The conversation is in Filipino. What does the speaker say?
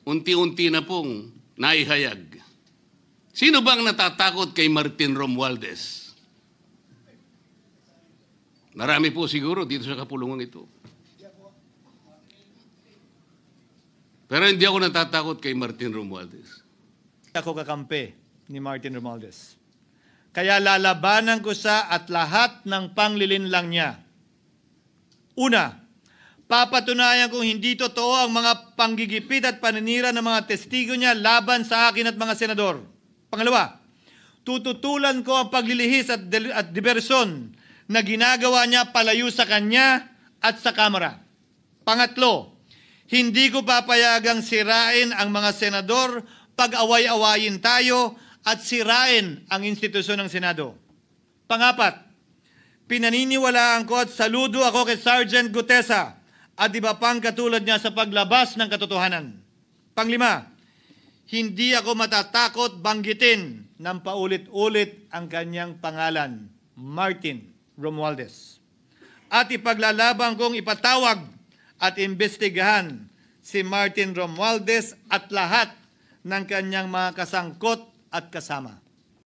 unti-unti na pong naihayag. Sino bang natatakot kay Martin Romualdez? Marami po siguro dito sa kapulungan ito. Pero hindi ako natatakot kay Martin Romualdez. Ako kakampi ni Martin Romualdez. Kaya lalabanan ko siya at lahat ng panglilinlang niya. Una, papatunayan kong hindi totoo ang mga panggigipit at paninira ng mga testigo niya laban sa akin at mga senador. Pangalawa, tututulan ko ang paglilihis at diversyon na ginagawa niya palayo sa kanya at sa Kamara. Pangatlo, hindi ko papayagang sirain ang mga senador pag away-awayin tayo at sirain ang institusyon ng Senado. Pangapat, pinaniniwalaan ko at saludo ako kay Sergeant Gutesa at iba pang katulad niya sa paglabas ng katotohanan. Panglima, hindi ako matatakot banggitin ng paulit-ulit ang kanyang pangalan, Martin Romualdez. At ipaglalaban kong ipatawag at imbestigahan si Martin Romualdez at lahat ng kanyang mga kasangkot at kasama.